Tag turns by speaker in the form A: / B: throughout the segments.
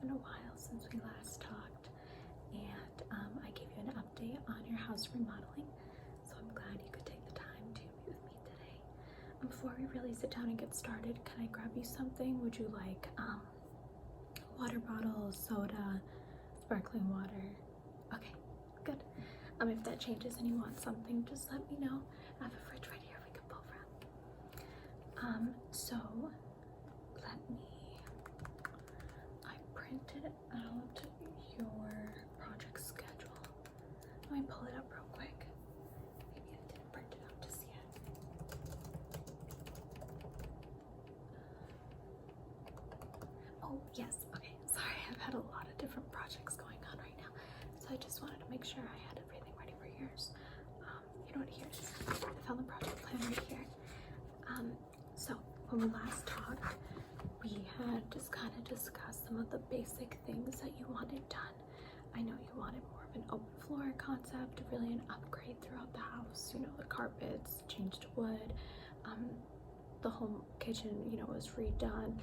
A: been a while since we last talked, and I gave you an update on your house remodeling, so I'm glad you could take the time to meet with me today. Before we really sit down and get started, can I grab you something? Would you like water bottle, soda, sparkling water? Okay, good. If that changes and you want something, just let me know. I have a fridge right here we can pull from. So let me, I printed out your project schedule. Let me pull it up real quick. Maybe I didn't print it out just yet. Oh, yes, okay, sorry, I've had a lot of different projects going on right now, so I just wanted to make sure I had everything ready for yours. You know what, here it is. I found the project plan right here. So when we last talked, we had just kind of discussed some of the basic things that you wanted done. I know you wanted more of an open floor concept, really an upgrade throughout the house, you know, the carpets changed to wood, the home kitchen, you know, was redone.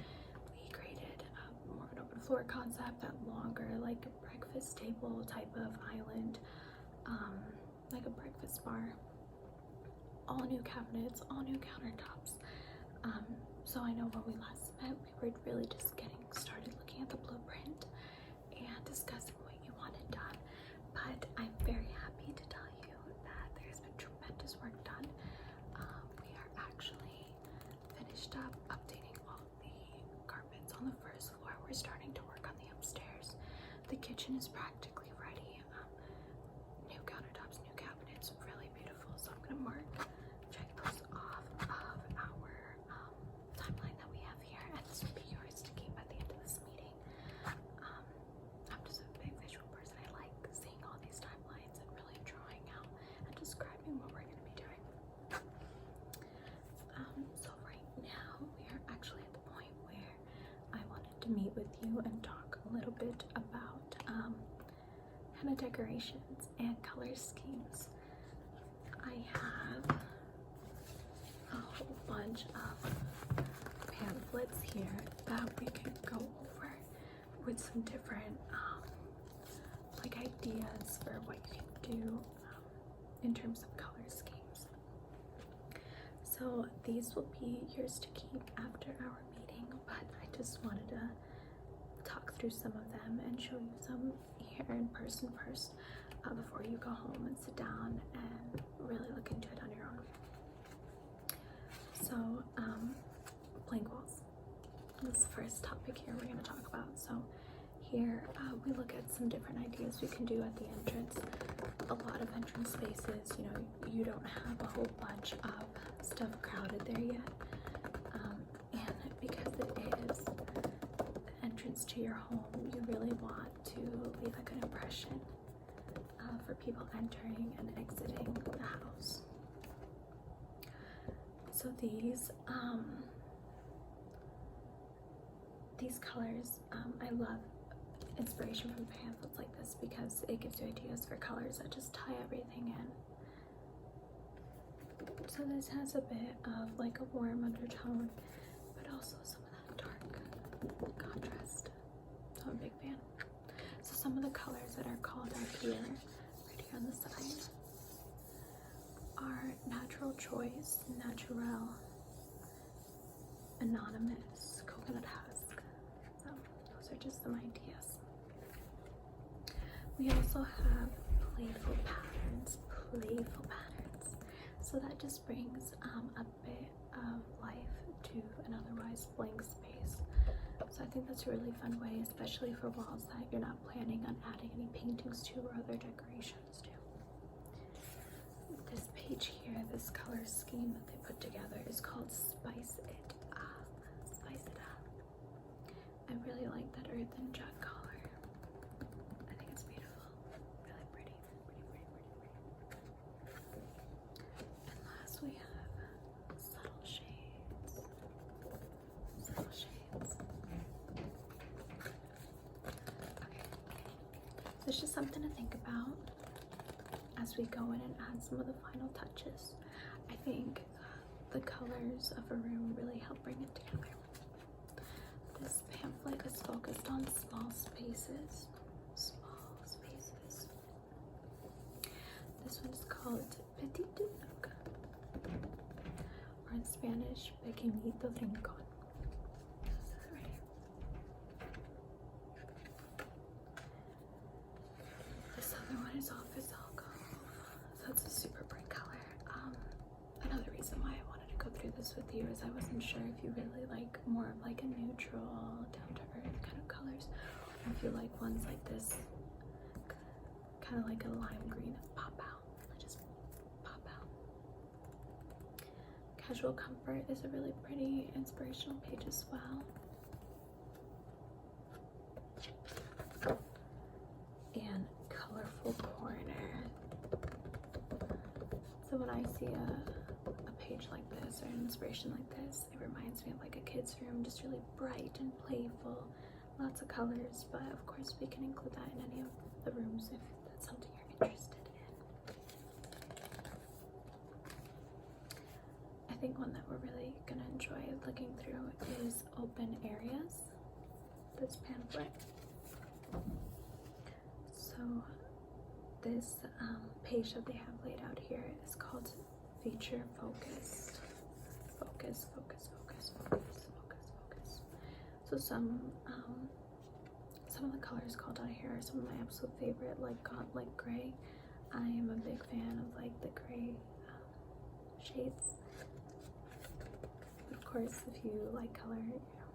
A: We created more of an open floor concept, that longer, like a breakfast table type of island, like a breakfast bar, all new cabinets, all new countertops. So I know when we last met, we were really just getting started looking at the blueprint and discussing what you wanted done. But I'm very happy to tell you that there's been tremendous work done. We are actually finished up updating all the carpets on the first floor. We're starting to work on the upstairs. The kitchen is practically ready. New countertops, new cabinets, really beautiful. So I'm gonna check those off of our timeline that we have here, and this will be yours to keep at the end of this meeting. I'm just a big visual person. I like seeing all these timelines and really drawing out and describing what we're going to be doing. So right now we are actually at the point where I wanted to meet with you and talk a little bit about kind of decorations and color schemes. I have a whole bunch of pamphlets here that we can go over with some different like ideas for what you can do in terms of color schemes. So these will be yours to keep after our meeting, but I just wanted to talk through some of them and show you some here in person first before you go home and sit down and really look into it on your own. So blank walls. This is the first topic here we're going to talk about. So here we look at some different ideas we can do at the entrance. A lot of entrance spaces, you know, you don't have a whole bunch of stuff crowded there yet, and because it is the entrance to your home, you really want to leave a good impression for people entering and exiting the house. So these colors, I love inspiration from pamphlets like this because it gives you ideas for colors that just tie everything in. So this has a bit of like a warm undertone, but also some of that dark contrast. So I'm a big fan. So some of the colors that are called out here, right here on the side, are Natural Choice, Naturel, Anonymous, Coconut Husk. So those are just some ideas. We also have playful patterns. So that just brings a bit of life to an otherwise blank space. So I think that's a really fun way, especially for walls that you're not planning on adding any paintings to or other decorations to. This page here, this color scheme that they put together is called Spice It Up. Spice It Up. I really like that earth and jet color. I think it's beautiful. Really pretty. And last we have subtle shades. Subtle shades. Okay. So it's just something to think about as we go in and add some of the final touches. I think the colors of a room really help bring it together. This pamphlet is focused on small spaces. Small spaces. This one's called Petit Duc, or in Spanish, Pequeñito Rincón. This other one is Office Alcove. So it's a super bright color. Another reason why I wanted to go through this with you is I wasn't sure if you really like more of like a neutral, down to earth kind of colors, or if you like ones like this, kind of like a lime green, pop out. Just pop out. Casual Comfort is a really pretty inspirational page as well. And Colorful Corner. So when I see a page like this or an inspiration like this, it reminds me of like a kid's room, just really bright and playful, lots of colors, but of course we can include that in any of the rooms if that's something you're interested in. I think one that we're really gonna enjoy looking through is Open Areas, this pamphlet. So this page that they have laid out here is called Feature Focused. Focus, focus, focus, focus, focus, focus. So some of the colors called out here are some of my absolute favorite, like Gauntlet Gray. I am a big fan of like the gray shades. But of course, if you like color, you know,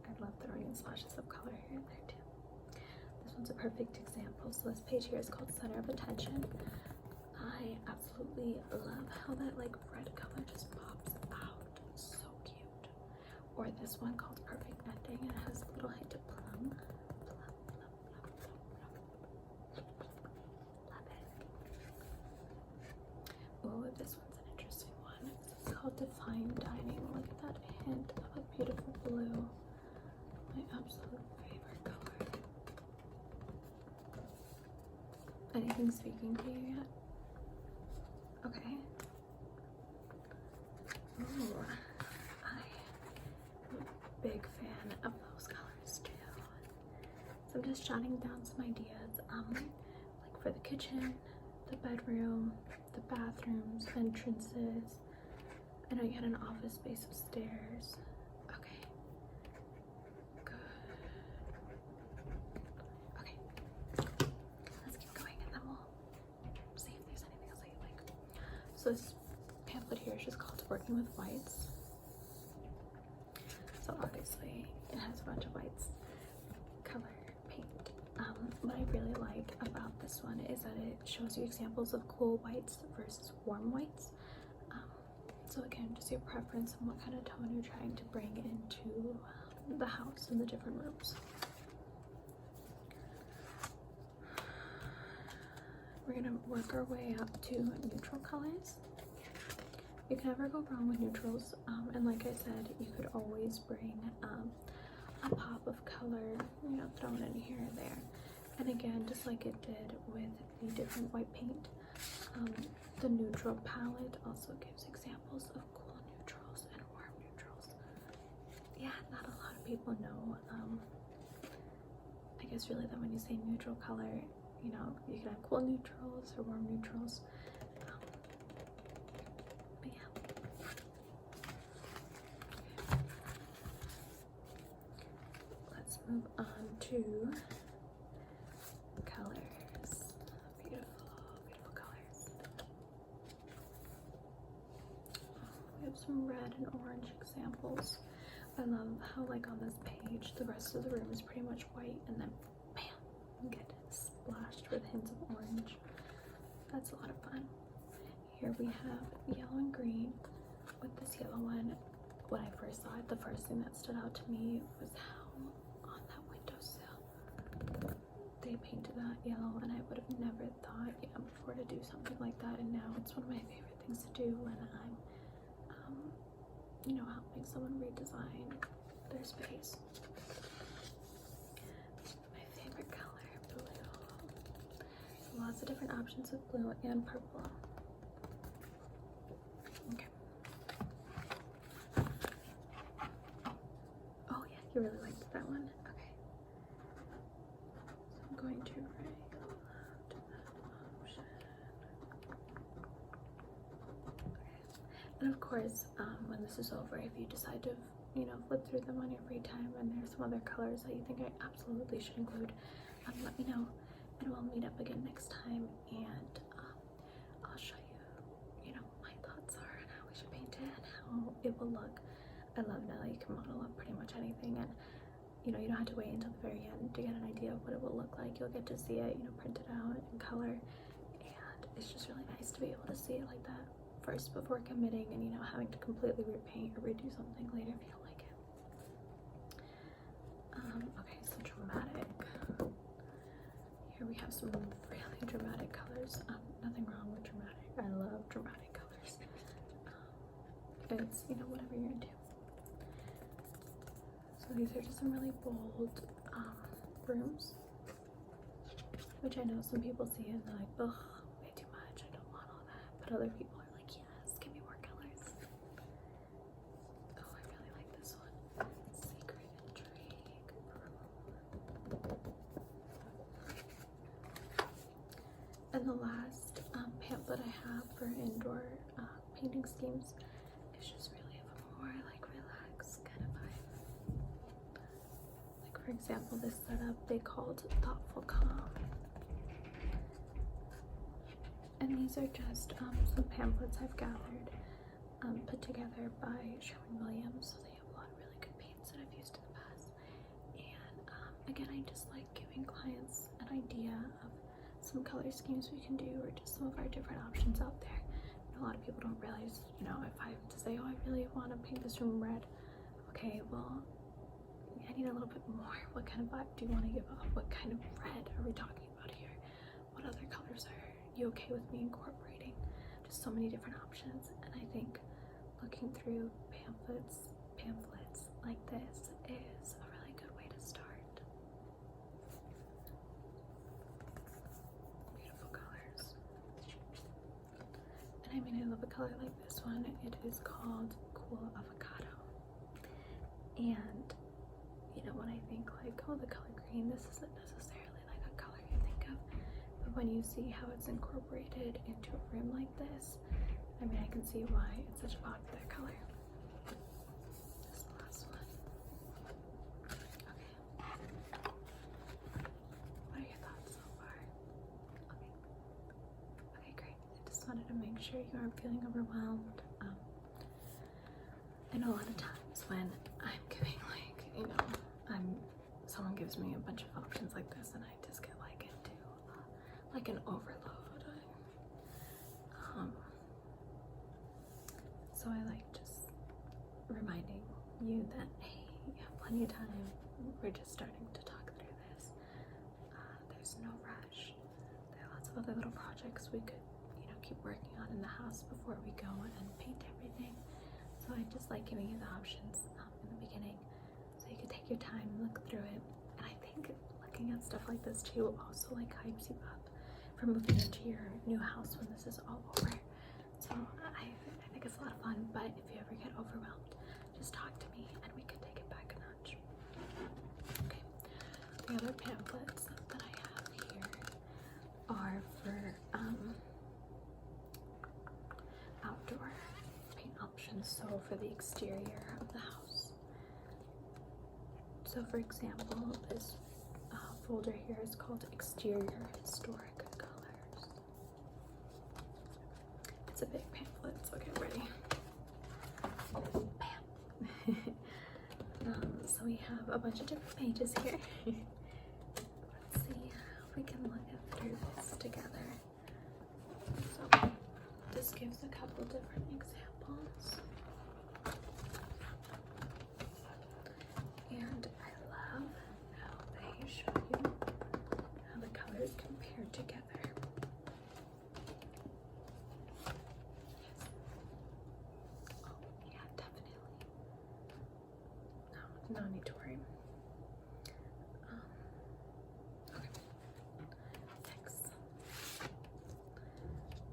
A: I'd love throwing in splashes of color here and there too. This one's a perfect example. So this page here is called Center of Attention. I absolutely love how that like red color just pops out. So cute. Or this one called Perfect Ending, and it has a little hint of plum. Plum, plum, plum, plum, plum. Love it. Oh, this one's an interesting one. It's called Define Dining. Look at that hint of a beautiful blue. My absolute favorite color. Anything speaking to you yet? Okay. Ooh, I'm a big fan of those colors too. So I'm just jotting down some ideas, like for the kitchen, the bedroom, the bathrooms, entrances. I know you had an office space upstairs. Okay. Good. Okay. Let's keep going and then we'll see if there's anything else that you like. So this pamphlet here is just called Working with Whites. So obviously it has a bunch of whites color paint. What I really like about this one is that it shows you examples of cool whites versus warm whites. So again, just your preference and what kind of tone you're trying to bring into the house and the different rooms. We're gonna work our way up to neutral colors. You can never go wrong with neutrals, and like I said, you could always bring a pop of color, you know, thrown in here or there. And again, just like it did with the different white paint, the neutral palette also gives examples of cool neutrals and warm neutrals. Yeah, not a lot of people know, I guess really that when you say neutral color, you know, you can have cool neutrals or warm neutrals. But yeah. Let's move on to colors. Beautiful, beautiful colors. We have some red and orange examples. I love how like on this page, the rest of the room is pretty much white and then bam, you get splashed with hints of orange. That's a lot of fun. Here we have yellow and green. With this yellow one, when I first saw it, the first thing that stood out to me was how on that windowsill they painted that yellow, and I would have never thought before to do something like that, and now it's one of my favorite things to do when I'm you know, helping someone redesign their space. My favorite color, blue. Lots of different options with blue and purple. Okay. Oh yeah, you really liked that. And of course, when this is over, if you decide to, you know, flip through them on your free time and there's some other colors that you think I absolutely should include, let me know and we'll meet up again next time, and I'll show you, you know, my thoughts are on how we should paint it and how it will look. I love now that you can model up pretty much anything, and you know, you don't have to wait until the very end to get an idea of what it will look like. You'll get to see it, you know, printed out in color, and it's just really nice to be able to see it like that first before committing and, you know, having to completely repaint or redo something later if you don't like it. Okay, so dramatic. Here we have some really dramatic colors. Nothing wrong with dramatic. I love dramatic colors. It's, you know, whatever you're into. So these are just some really bold rooms, which I know some people see and they're like, ugh, way too much, I don't want all that. But other people are like, yes, give me more colors. Oh, I really like this one. Secret Intrigue. And the last pamphlet I have for indoor painting schemes is just really a more like relaxed kind of vibe. Like, for example, this setup they called Thoughtful Calm. And these are just some pamphlets I've gathered, put together by Sherman Williams. So they have a lot of really good paints that I've used in the past. And again, I just like giving clients an idea of some color schemes we can do, or just some of our different options out there. A lot of people don't realize, you know, if I have to say, oh, I really want to paint this room red. Okay, well, I need a little bit more. What kind of vibe do you want to give off? What kind of red are we talking about here? What other colors are you okay with me incorporating? Just so many different options. And I think looking through pamphlets like this is a really good way to start. Beautiful colors. And I mean, I love a color like this one. It is called Cool Avocado. And, you know, when I think like, oh, the color green, this isn't necessarily like a color you think of. But when you see how it's incorporated into a room like this, I mean, I can see why it's such a popular color. This last one. Okay. What are your thoughts so far? Okay, great. I just wanted to make sure you aren't feeling overwhelmed. I know a lot of times when I'm giving, like, you know, someone gives me a bunch of options like this and I just get like into like an overload. So I like just reminding you that, hey, you have plenty of time. We're just starting to talk through this. There's no rush. There are lots of other little projects we could, you know, keep working on in the house before we go and paint everything. So I just like giving you the options in the beginning, so you can take your time and look through it. And I think looking at stuff like this too also like hypes you up for moving into your new house when this is all over. So I think it's a lot of fun, but if you ever get overwhelmed, just talk to me and we can take it back a notch. Okay, the other pamphlets that I have here are for outdoor paint options, so for the exterior of the house. So for example, this folder here is called Exterior Historic Colors. It's a big pamphlet, so get ready. So we have a bunch of different pages here. Let's see if we can look through this together. So this gives a couple different examples. And I love how they show you how the colors compare together. Yes. Oh, yeah, definitely. No need to worry. Okay. Next,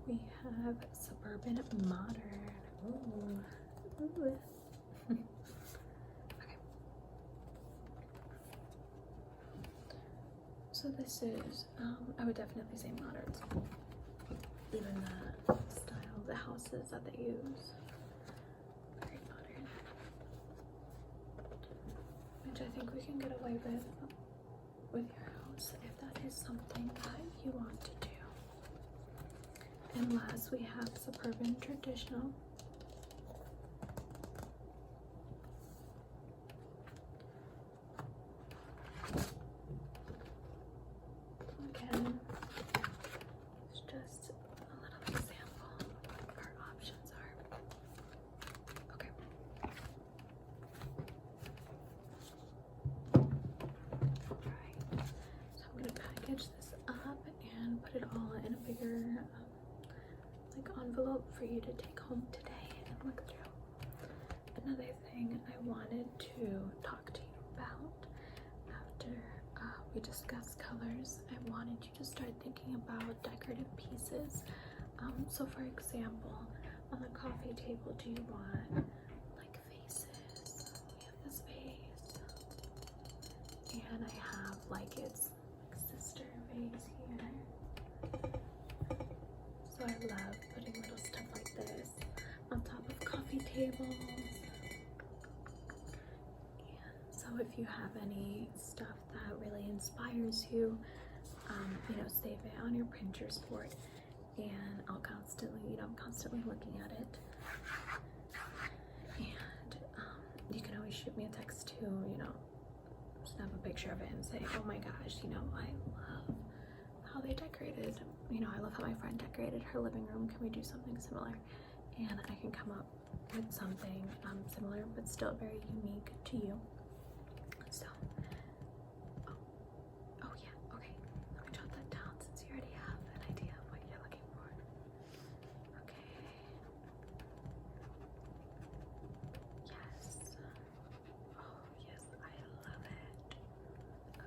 A: we have Suburban Modern. Ooh. Ooh. Okay. So this is, I would definitely say modern. Even the style of the houses that they use. which I think we can get away with your house if that is something that you want to do. And last, we have suburban traditional. Again, it's just a little example of what our options are. Okay. Alright, so I'm going to package this up and put it all in a bigger like envelope for you to take home today and look through. Another thing I wanted to talk to you about after we discussed colors, I wanted you to start thinking about decorative pieces. So for example, on the coffee table, do you want like vases? We have this vase, and I have like its like sister vase here. So I love putting little stuff like this on top of coffee tables. So if you have any stuff that really inspires you, you know, save it on your Pinterest board, and I'll constantly, you know, I'm constantly looking at it. And you can always shoot me a text too, you know, snap a picture of it and say, oh my gosh, you know, I love how they decorated, you know, I love how my friend decorated her living room. Can we do something similar? And I can come up with something similar but still very unique to you. So, oh yeah, okay. Let me jot that down since you already have an idea of what you're looking for. Okay. Yes. Oh yes, I love it.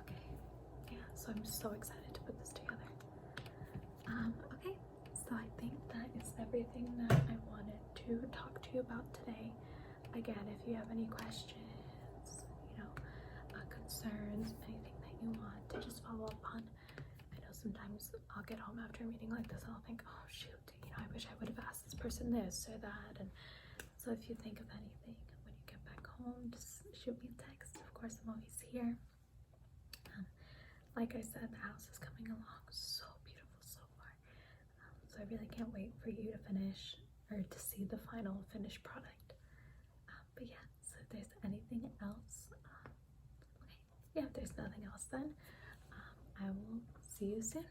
A: Okay. Yeah, so I'm so excited to put this together. Okay, so I think that is everything that I wanted to talk to you about today. Again, if you have any questions, you know, concerns, anything that you want to just follow up on. I know sometimes I'll get home after a meeting like this and I'll think, oh shoot, you know, I wish I would have asked this person this or that. And so if you think of anything when you get back home, just shoot me a text. Of course, I'm always here. Like I said, the house is coming along so beautiful so far. So I really can't wait for you to finish or to see the final finished product. But yeah, so if there's anything else, okay, yeah, if there's nothing else, then I will see you soon.